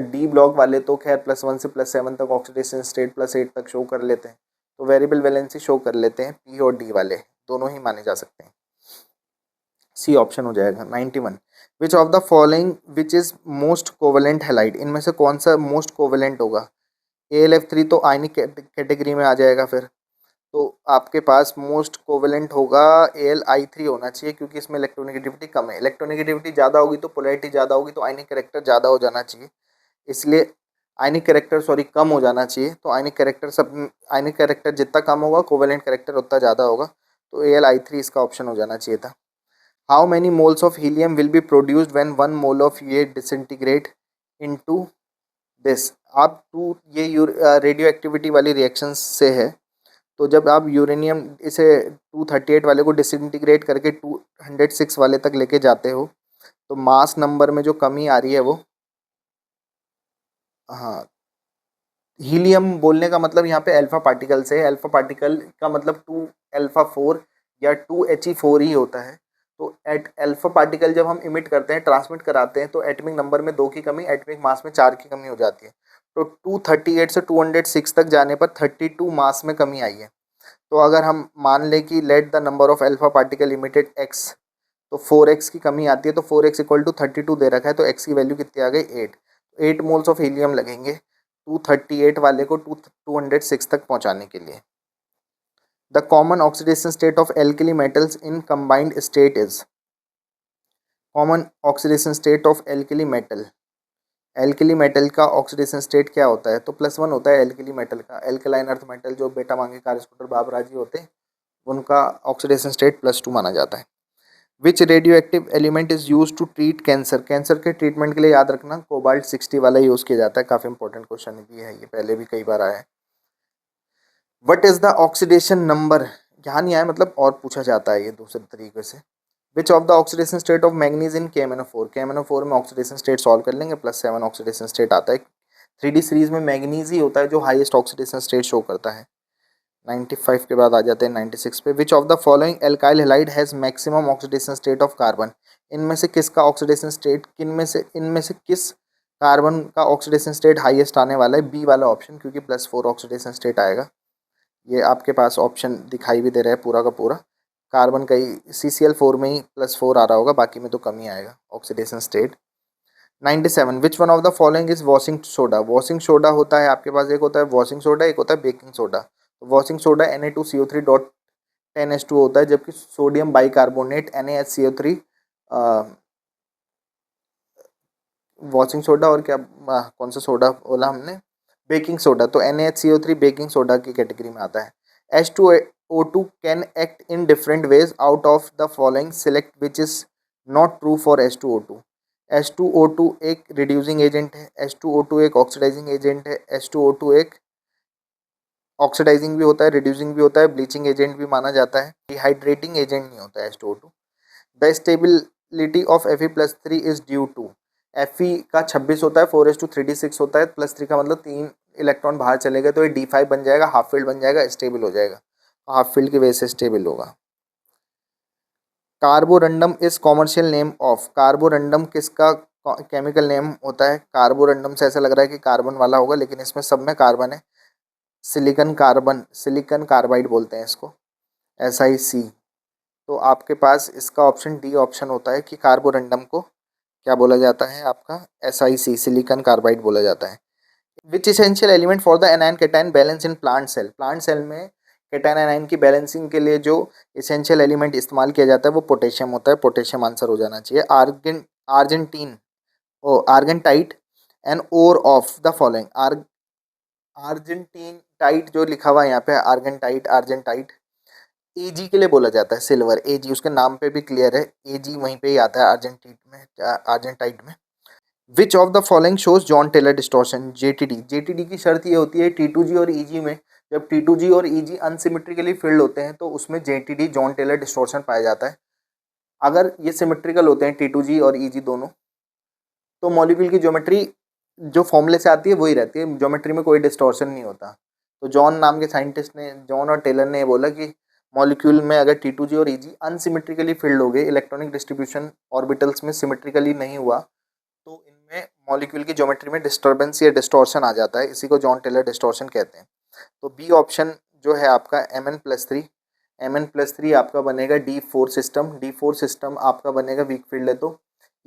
D ब्लॉक वाले तो खैर +1 से +7 तक ऑक्सीडेशन स्टेट +8 तक शो कर लेते हैं, तो वेरिएबल वैलेंसी शो कर लेते हैं P और D वाले, दोनों ही माने जा सकते हैं। सी ऑप्शन हो जाएगा। 91 विच of the following which is most covalent halide, इनमें से कौन सा मोस्ट कोवेलेंट होगा। AlF3 तो आयनिक कैटेगरी में आ जाएगा, फिर तो आपके पास मोस्ट कोवेलेंट होगा Al(I3) होना चाहिए, क्योंकि इसमें इलेक्ट्रोनेगेटिविटी कम है। इलेक्ट्रोनेगेटिविटी ज़्यादा होगी तो पोलैरिटी ज़्यादा होगी, तो आयनिक कैरेक्टर ज़्यादा हो जाना चाहिए, इसलिए आयनिक कैरेक्टर कम हो जाना चाहिए। तो आयनिक कैरेक्टर जितना कम होगा कोवेलेंट कैरेक्टर उतना ज़्यादा होगा, तो Al(I3) इसका ऑप्शन हो जाना चाहिए था। How many moles of helium will be produced when 1 mole of ये डिसइंटीग्रेट इनटू दिस। आप ये रेडियो एक्टिविटी वाली रिएक्शन से है, तो जब आप यूरेनियम इसे 238 वाले को डिसइंटीग्रेट करके 206 वाले तक लेके जाते हो, तो मास नंबर में जो कमी आ रही है वो, हाँ, हीलियम बोलने का मतलब यहाँ पे अल्फा पार्टिकल से है। अल्फा पार्टिकल का मतलब 2α4 या 2He4 ही होता है। तो एट अल्फा पार्टिकल जब हम इमिट करते हैं, ट्रांसमिट कराते हैं, तो एटमिक नंबर में 2 की कमी, एटमिक मास में 4 की कमी हो जाती है। तो 238 से 206 तक जाने पर 32 मास में कमी आई है। तो अगर हम मान लें कि let the number of alpha particle emitted x, तो 4x की कमी आती है, तो 4x इक्वल टू 32 दे रखा है, तो x की वैल्यू कितनी आ गई 8। 8 मोल्स ऑफ हीलियम लगेंगे 238 वाले को 206 तक पहुंचाने के लिए। The common oxidation state of alkali metals in combined state is. Common oxidation state of alkali metal, alkali metal का ऑक्सीडेशन स्टेट क्या होता है, तो +1 होता है एल्कली मेटल का। एल्कलाइन अर्थ मेटल जो बेटा मांगे कार बाबराजी होते हैं, उनका ऑक्सीडेशन स्टेट +2 माना जाता है। Which radioactive element is use to treat cancer, cancer के ट्रीटमेंट के लिए याद रखना कोबाल्ट 60 वाला यूज़ किया जाता है। काफ़ी इंपॉर्टेंट क्वेश्चन भी है, ये पहले भी कई बार आया है। What is the oxidation number, यहाँ नहीं आया मतलब और पूछा जाता है ये दूसरे तरीके से। विच of the oxidation state of manganese in KMnO4, KMnO4 में ऑक्सीडेशन स्टेट सॉल्व कर लेंगे, +7 ऑक्सीडेशन स्टेट आता है। 3D सीरीज में मैग्नीज ही होता है जो हाईएस्ट ऑक्सीडेशन स्टेट शो करता है। 95 के बाद आ जाते हैं 96 पे। विच of the following alkyl halide has maximum oxidation state of carbon, इनमें से किसका ऑक्सीडेशन स्टेट इनमें से किस कार्बन का ऑक्सीडेशन स्टेट हाईएस्ट आने वाला है, बी वाला ऑप्शन, क्योंकि +4 ऑक्सीडेशन स्टेट आएगा। ये आपके पास ऑप्शन दिखाई भी दे रहा है पूरा का पूरा, कार्बन का ही CCl4 में ही +4 आ रहा होगा, बाकी में तो कम ही आएगा oxidation state. 97 which one of the following is washing soda. Washing soda होता है आपके पास, एक होता है वॉशिंग सोडा, एक होता है बेकिंग सोडा। तो वॉशिंग सोडा Na2CO3.10H2 होता है, जबकि sodium bicarbonate NaHCO3 washing soda, और क्या कौन सा सोडा बोला हमने, बेकिंग सोडा, तो NaHCO3 बेकिंग सोडा की कैटेगरी में आता है। H2O2 can act in different ways, out of the following select which is not true for H2O2। H2O2 एक रिड्यूसिंग एजेंट है, H2O2 एक ऑक्सीडाइजिंग एजेंट है, H2O2 एक ऑक्सीडाइजिंग भी होता है, रिड्यूसिंग भी होता है, ब्लीचिंग एजेंट भी माना जाता है, डिहाइड्रेटिंग एजेंट नहीं होता है H2O2। The stability of Fe+3 is due to, Fe का 26 होता है, 4:3d6 होता है, +3 का मतलब 3 इलेक्ट्रॉन बाहर चले गए तो ये D5 बन जाएगा, हाफ फील्ड बन जाएगा, स्टेबल हो जाएगा, हाफ फील्ड की वजह से स्टेबल होगा। Carborundum is commercial name of, Carborundum किसका केमिकल नेम होता है? कार्बोरंडम से ऐसा लग रहा है कि कार्बन वाला होगा, लेकिन इसमें सब में कार्बन है। सिलिकॉन कार्बन, सिलिकॉन कार्बाइड बोलते हैं इसको, SiC। तो आपके पास इसका ऑप्शन डी ऑप्शन होता है कि कार्बोरंडम को क्या बोला जाता है? आपका SiC, सिलिकॉन कार्बाइड बोला जाता है। Which essential element for the anion cation balance in plant cell, plant cell में कैटायन एनायन की बैलेंसिंग के लिए जो इसेंशियल एलिमेंट इस्तेमाल किया जाता है वो पोटेशियम होता है। पोटेशियम आंसर हो जाना चाहिए। Argentite and ore of the following, argentite जो लिखा हुआ है यहाँ पे, आर्जेंटाइट Ag के लिए बोला जाता है, सिल्वर Ag, उसके नाम पे भी क्लियर है, Ag वहीं पे ही आता है आर्जेंटाइट में। Which of the following shows Jahn Teller distortion, JTD की शर्त ये होती है T2G और EG में, जब T2G और EG अनसिमेट्रिकली फिल्ड होते हैं तो उसमें JTD, जॉन टेलर डिस्टॉर्शन पाया जाता है। अगर ये सिमेट्रिकल होते हैं T2G और EG दोनों, तो मॉलिक्यूल की ज्योमेट्री जो फॉर्मूले से आती है वही रहती है, ज्योमेट्री में कोई डिस्टॉर्शन नहीं होता। तो जॉन नाम के साइंटिस्ट ने, जॉन और टेलर ने ये बोला कि मॉलिक्यूल में अगर T2G और EG अनसिमेट्रिकली फिल्ड हो गए, इलेक्ट्रॉनिक डिस्ट्रीब्यूशन ऑर्बिटल्स में सिमेट्रिकली नहीं हुआ, तो इनमें मॉलिक्यूल की ज्योमेट्री में डिस्टर्बेंस या डिस्टॉर्शन आ जाता है, इसी को जॉन टेलर डिस्टॉर्शन कहते हैं। तो बी ऑप्शन जो है आपका Mn+3 आपका बनेगा D4 सिस्टम, D4 सिस्टम आपका बनेगा वीक फील्ड है तो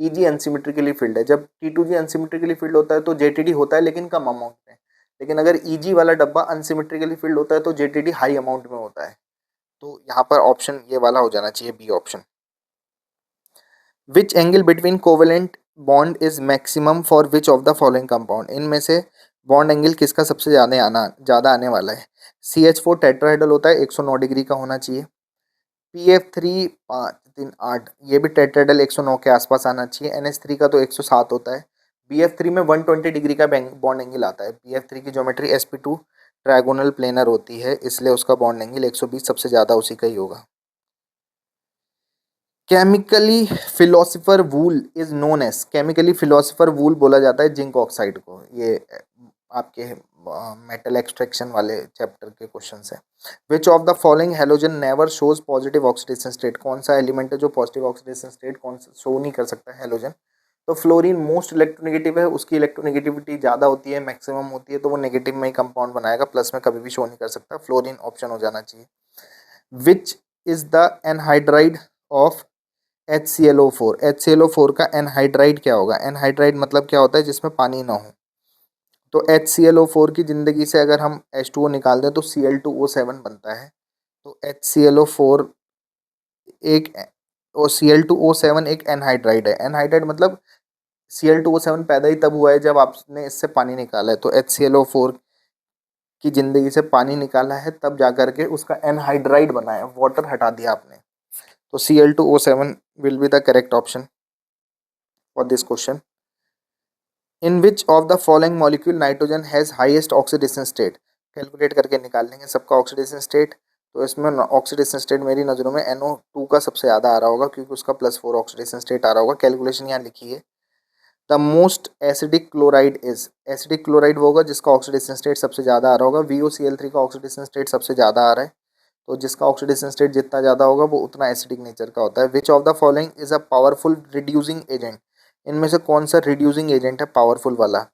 EG अनसिमेट्रिकली फील्ड है। जब T2G अनसिमेट्रिकली फील्ड होता है तो JTD होता है लेकिन कम अमाउंट में, लेकिन अगर EG वाला डब्बा अनसिमेट्रिकली फील्ड होता है तो JTD हाई अमाउंट में होता है। तो यहाँ पर ऑप्शन ये वाला हो जाना चाहिए, B option. Which angle between covalent bond is maximum for which of the following compound, इनमें से बॉन्ड एंगल किसका सबसे ज़्यादा आने वाला है? CH4 टेट्राहेड्रल होता है, 109 डिग्री का होना चाहिए। PF3 5 3 8 ये भी टेट्राहेड्रल 109 के आसपास आना चाहिए। NH3 का तो 107 होता है। BF3 में 120 डिग्री का बॉन्ड एंगल आता है। BF3 की ज्योमेट्री sp2 ट्रायगोनल प्लेनर होती है, इसलिए उसका बॉन्ड एंगल 120 सबसे ज़्यादा उसी का ही होगा। Chemically philosopher wool is known as, chemically philosopher wool बोला जाता है जिंक ऑक्साइड को। ये आपके मेटल एक्सट्रैक्शन वाले चैप्टर के क्वेश्चन है। Which of the following halogen never shows positive oxidation state, कौन सा एलिमेंट है जो पॉजिटिव ऑक्सीडेशन स्टेट कौन सा शो नहीं कर सकता है हेलोजन? तो फ्लोरीन मोस्ट इलेक्ट्रोनेगेटिव है, उसकी इलेक्ट्रोनेगेटिविटी ज़्यादा होती है, मैक्सिमम होती है, तो वो नेगेटिव में ही कंपाउंड बनाएगा, प्लस में कभी भी शो नहीं कर सकता। फ्लोरीन ऑप्शन हो जाना चाहिए। Which is the anhydride of HClO4, HClO4 का एनहाइड्राइड क्या होगा? एनहाइड्राइड मतलब क्या होता है? जिसमें पानी ना हो। तो HClO4 की ज़िंदगी से अगर हम H2O निकाल दें तो Cl2O7 बनता है। तो HClO4 एक Cl2O7 एक एनहाइड्राइड है। एनहाइड्राइड मतलब Cl2O7 पैदा ही तब हुआ है जब आपने इससे पानी निकाला है, तो HClO4 की ज़िंदगी से पानी निकाला है तब जा कर के उसका एनहाइड्राइड बना है, वाटर हटा दिया आपने। तो Cl2O7 will be the correct option for this question. In which of the following molecule nitrogen has highest oxidation state? Calculate करके निकाल लेंगे सबका ऑक्सीडेशन स्टेट। तो इसमें ऑक्सीडेशन स्टेट मेरी नज़रों में NO2 का सबसे ज़्यादा आ रहा होगा, क्योंकि उसका +4 ऑक्सीडेशन स्टेट आ रहा होगा। कैलकुलेशन यहाँ लिखी है। The most acidic chloride is, acidic chloride वो होगा जिसका ऑक्सीडेशन स्टेट सबसे ज़्यादा आ रहा होगा। VOCl3 का ऑक्सीडेशन स्टेट सबसे ज़्यादा आ रहा है, तो जिसका ऑक्सीडेशन स्टेट जितना ज़्यादा होगा वो उतना एसिडिक नेचर का होता है। Which of the following is a powerful reducing agent, इनमें से कौन सा रिड्यूसिंग एजेंट है पावरफुल वाला?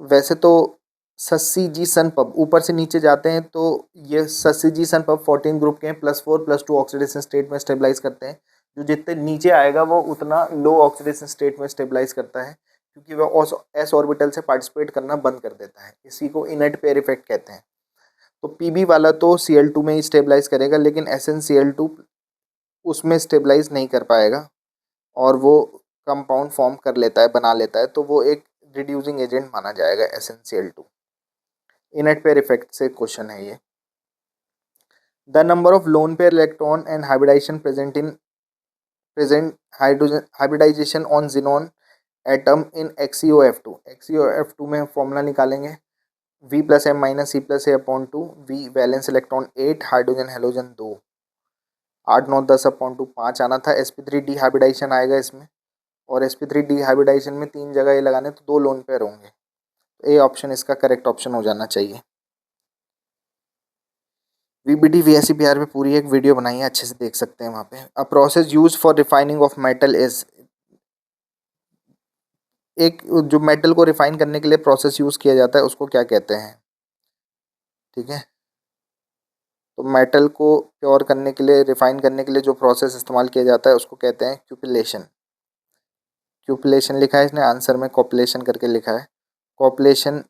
वैसे तो सस्सीजीसन-पब, ऊपर से नीचे जाते हैं तो ये सस्सीजीसन-पब 14 ग्रुप के हैं, +4 +2 ऑक्सीडेशन स्टेट में स्टेबलाइज करते हैं। जो जितने नीचे आएगा वो उतना लो ऑक्सीडेशन स्टेट में स्टेबलाइज करता है, क्योंकि वह s ऑर्बिटल से पार्टिसिपेट करना बंद कर देता है। इसी को इनर्ट पेयर इफेक्ट कहते हैं। तो PB वाला तो Cl2 में ही स्टेबलाइज करेगा, लेकिन SnCl2 उसमें स्टेबलाइज नहीं कर पाएगा और वो कंपाउंड फॉर्म कर लेता है, बना लेता है, तो वो एक रिड्यूसिंग एजेंट माना जाएगा SnCl2। इनर्ट पेयर इफेक्ट से क्वेश्चन है ये। The number of lone pair electron and present hybridization on xenon atom in XeOF2, XeOF2 में फॉर्मूला निकालेंगे। V plus M minus C plus A upon 2, V valence electron 8, hydrogen halogen 2, 8 9 10 upon 2 5 आना था। sp3 डिहाइब्रिडाइजेशन आएगा इसमें, और sp3 डिहाइब्रिडाइजेशन में 3 जगह ये लगाने तो 2 लोन पेयर होंगे। ए ऑप्शन इसका करेक्ट ऑप्शन हो जाना चाहिए। VBD VSEPR पे पूरी एक वीडियो बनाई है, अच्छे से देख सकते हैं वहाँ पे। A process use for refining of metal is, एक जो मेटल को रिफाइन करने के लिए प्रोसेस यूज किया जाता है उसको क्या कहते हैं? ठीक है, तो मेटल को प्योर करने के लिए, रिफाइन करने के लिए जो प्रोसेस इस्तेमाल किया जाता है उसको कहते हैं क्यूपिलेशन। क्यूपिलेशन लिखा है इसने, आंसर में कॉपुलेशन करके लिखा है। Copulation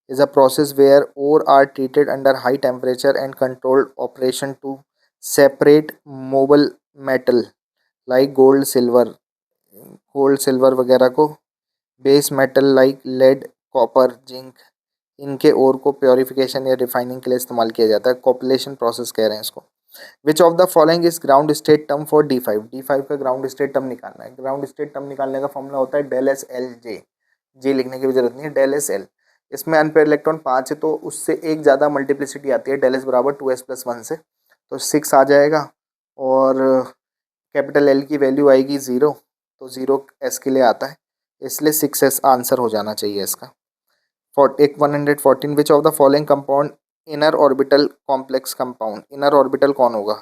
is a process where ore are treated under high temperature and controlled operation to separate mobile metal like gold silver वगैरह को base metal like lead copper zinc, इनके ओर को प्योरिफिकेशन या refining के लिए इस्तेमाल किया जाता है। कॉपुलेशन प्रोसेस कह रहे हैं इसको। विच of the following is ground state term for D5 का ग्राउंड स्टेट टर्म निकालना है। ग्राउंड स्टेट टर्म निकालने का फॉर्मूला होता है डेल एस एल जे, जे लिखने की भी जरूरत नहीं है, डेल एस एल। इसमें अनपेयर इलेक्ट्रॉन 5 है तो उससे एक ज़्यादा मल्टीप्लिसिटी आती है, डेल एस बराबर 2s + 1 से, तो 6 आ जाएगा। और कैपिटल एल की वैल्यू आएगी 0, तो 0 एस के लिए आता है, इसलिए 6s आंसर हो जाना चाहिए इसका। 114 विच of the following compound inner orbital complex compound, inner orbital कौन होगा?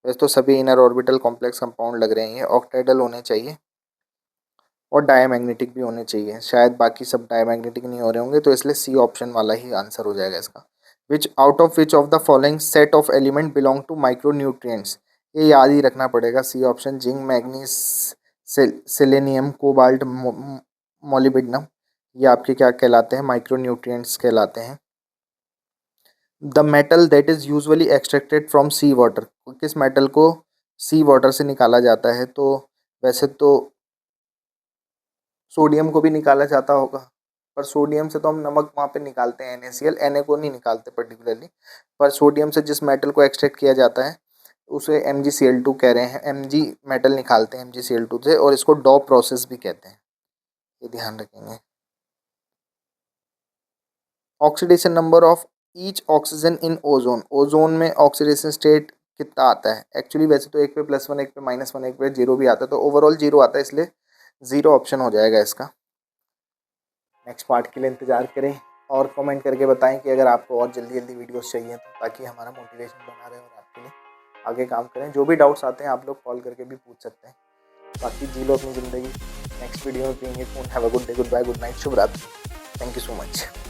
वैसे तो सभी इनर ऑर्बिटल कॉम्प्लेक्स कंपाउंड लग रहे हैं, ये ऑक्टेडल होने चाहिए और डायमैग्नेटिक भी होने चाहिए, शायद बाकी सब डायमैग्नेटिक नहीं हो रहे होंगे, तो इसलिए सी ऑप्शन वाला ही आंसर हो जाएगा इसका। Which of the following set of element belong to micro nutrients, ये याद ही रखना पड़ेगा। C option, zinc manganese selenium cobalt molybdenum, ये आपके क्या कहलाते हैं? माइक्रो न्यूट्रिएंट्स कहलाते हैं। The metal that is usually extracted from sea water, किस मेटल को सी वाटर से निकाला जाता है? तो वैसे तो सोडियम को भी निकाला जाता होगा, पर सोडियम से तो हम नमक वहाँ पे निकालते हैं NaCl, Na को नहीं निकालते पर्टिकुलरली, पर सोडियम से जिस मेटल को एक्सट्रैक्ट किया जाता है उसे MgCl2 कह रहे हैं। Mg मेटल निकालते हैं MgCl2 से, और इसको डॉप प्रोसेस भी कहते हैं, ये ध्यान रखेंगे। Oxidation number of each oxygen in ozone, ozone में ऑक्सीडेशन स्टेट कितना आता है? एक्चुअली वैसे तो एक पे +1, एक पे -1, एक पे 0 भी आता है, तो ओवरऑल 0 आता है, इसलिए 0 ऑप्शन हो जाएगा इसका। नेक्स्ट पार्ट के लिए इंतज़ार करें और कमेंट करके बताएं कि अगर आपको और जल्दी जल्दी वीडियोस चाहिए तो, ताकि हमारा मोटिवेशन बना रहे और आपके लिए आगे काम करें। जो भी डाउट्स आते हैं आप लोग कॉल करके भी पूछ सकते हैं। बाकी जी लो अपनी ज़िंदगी। नेक्स्ट वीडियो में पियेंगे। Have a good day, goodbye, good night, शुभ रात्रि। Thank you so much.